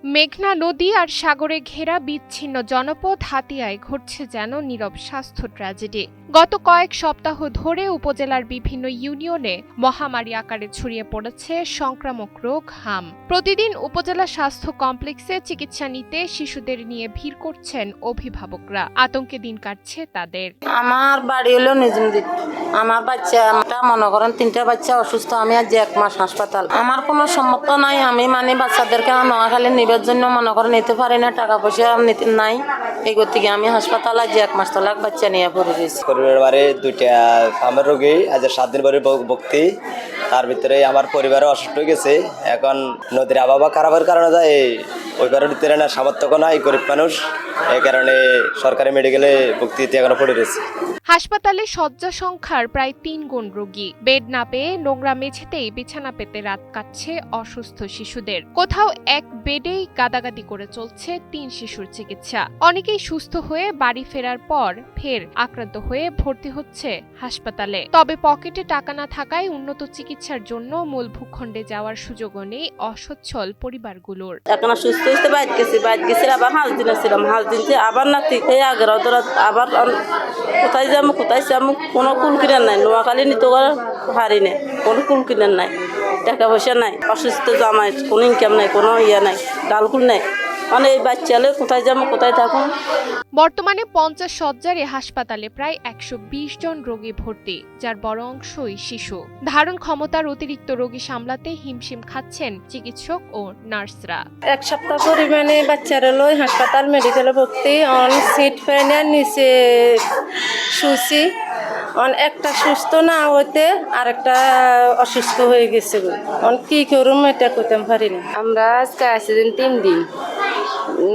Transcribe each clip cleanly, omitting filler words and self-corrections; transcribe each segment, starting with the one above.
মেঘনা নদী আর সাগরে ঘেরা বিচ্ছিন্ন জনপদ হাতিয়ায় ঘটছে যেন নীরব স্বাস্থ্য ট্র্যাজেডি। গত কয়েক সপ্তাহ ধরে উপজেলার বিভিন্ন ইউনিয়নে মহামারী আকারে ছড়িয়ে পড়েছে সংক্রামক রোগ হাম। প্রতিদিন উপজেলা স্বাস্থ্য কমপ্লেক্সে চিকিৎসা নিতে শিশুদের নিয়ে ভিড় করছেন অভিভাবকরা। আতঙ্কে দিন কাটছে তাদের। আমার বাড়ি হলো নিজমদিক। আমার বাচ্চা মনে করেন 3টা বাচ্চা অসুস্থ। আমি আজ 1 মাস হাসপাতাল। আমার কোনো সম্মত নাই। আমি বাচ্চাদেরকে নোয়াখালী নিবার জন্য মনে করেন নিতে পারি না, টাকা পয়সা নাই। এই গতিকে আমি হাসপাতাল আজ 1 মাস তলাক বাচ্চা নিয়ে পড়ে রয়েছি। পরিবারে 2টা ফার্মের রোগী আজ 7 দিন পরে ভক্তি। তার ভিতরে আমার পরিবারও অসুস্থ হয়ে গেছে। এখন নদীর আবহাওয়া খারাপের কারণে যায় ওই কারণে দিতে না, সামর্থ্য নাই, গরিব মানুষ। এই কারণে সরকারি মেডিকেলে ভক্তিতে এখনো পড়ে রয়েছে। হাসপাতালে শয্যা সংখ্যার প্রায় 3 গুণ রোগী। বেড না পেয়ে নোংরা মেঝেতেই বিছানা পেতে রাত কাটছে অসুস্থ শিশুদের। কোথাও এক বেডেই গাদাগাদি করে চলছে 3 শিশুর চিকিৎসা। অনেকেই সুস্থ হয়ে বাড়ি ফেরার পর ফের আক্রান্ত হয়ে ভর্তি হচ্ছে হাসপাতালে। তবে পকেটে টাকা না থাকায় উন্নত চিকিৎসার জন্য মূল ভূখণ্ডে যাওয়ার সুযোগও নেই অসচ্ছল পরিবারগুলোর। এখন সুস্থ হইতে বাইরে গেছি আবার হাঁস দিন ছিলাম, হাঁস দিনছে আবার নাতি এই আগের আবার কোথায় যাবো কোনো কুল কিনার নাই। নোয়াখালী নিতে হারি নেই, কোনো কুল কিনার নাই, টাকা পয়সা নাই, অসুস্থ জামাই কোনো ইনকাম নাই, কোনো নাই, ডালকুল নাই। মানে এই বাচ্চালে কোথায় যাবো, কোথায় থাকুন। বর্তমানে 50 শয্যার এ হাসপাতালে প্রায় 120 জন রোগী ভর্তি, যার বড় অংশই শিশু। ধারণ ক্ষমতার অতিরিক্ত রোগী সামলাতে হিমশিম খাচ্ছেন চিকিৎসক ও নার্সরা। 1 সপ্তাহ পরিমাণে বাচ্চারা লই হাসপাতাল মেডিকেলে ভর্তি। অন সিট ফ্যানের নিচে শুছি। একটা সুস্থ না হইতে আরেকটা অসুস্থ হয়ে গেছে। কি করুম এটা করতে পারি না। আমরা আজকে আসছিলাম 3 দিন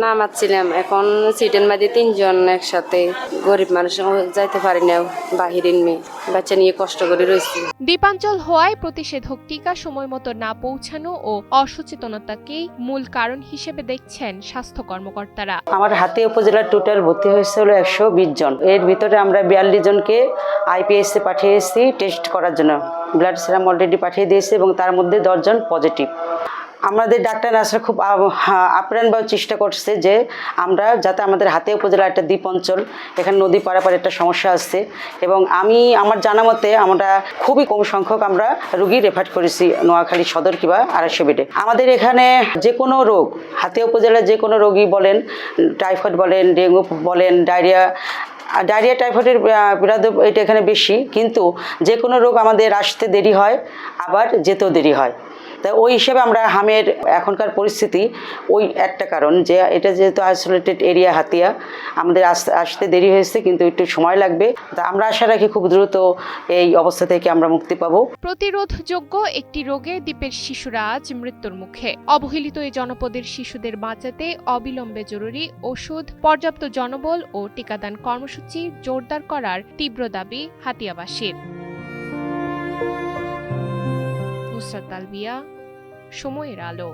নামাচ্ছিলাম। এখন সিটের মাঝে 3 জন একসাথে, গরিব মানুষ যাইতে পারি না, বাহিরের মেয়ে বাচ্চা নিয়ে কষ্ট করে রয়েছে। দ্বীপাঞ্চল হওয়ায় প্রতিষেধক টিকা সময় মতো না পৌঁছানো ও অসচেতনতাকেই মূল কারণ হিসেবে দেখছেন স্বাস্থ্য কর্মকর্তারা। আমার হাতে উপজেলার টোটাল ভর্তি হয়েছে হলো 120 জন। এর ভিতরে আমরা 42 জনকে আইপিএসে পাঠিয়েছি টেস্ট করার জন্য। ব্লাড সেরাম অলরেডি পাঠিয়ে দিয়েছে এবং তার মধ্যে 10 জন পজিটিভ। আমাদের ডাক্তার নার্সরা খুব আপ্রাণভাবে চেষ্টা করছে যে আমরা যাতে আমাদের হাতে উপজেলা একটা দ্বীপ অঞ্চল, এখানে নদী পারাপার একটা সমস্যা আসছে এবং আমার জানা মতে আমরা খুবই কম সংখ্যক আমরা রুগী রেফার করেছি নোয়াখালী সদর কিংবা 250 বেডে। আমাদের এখানে যে কোনো রোগ, হাতে উপজেলার যে কোনো রোগী বলেন, টাইফয়েড বলেন, ডেঙ্গু বলেন, ডায়রিয়া টাইফয়েডের প্রাদুর্ভাব এটা এখানে বেশি, কিন্তু যে কোনো রোগ আমাদের আসতে দেরি হয়, আবার যেতেও দেরি হয়। তাই ওই হিসেবে আমরা হামের এখনকার পরিস্থিতি ওই একটা কারণ যে এটা যেহেতু আইসোলেটেড এরিয়া হাতিয়া, আমাদের আসতে দেরি হয়েছে, কিন্তু একটু সময় লাগবে। তা আমরা আশা রাখি খুব দ্রুত এই অবস্থা থেকে আমরা মুক্তি পাবো। প্রতিরোধযোগ্য একটি রোগে দ্বীপের শিশুরা আজ মৃত্যুর মুখে। অবহেলিত এই জনপদের শিশুদের বাঁচাতে অবিলম্বে জরুরি ওষুধ, পর্যাপ্ত জনবল ও টিকাদান কর্মসূচি জোরদার করার তীব্র দাবি হাতিয়াবাসীর। নুসরাত আলবিয়া, সময়ের আলো।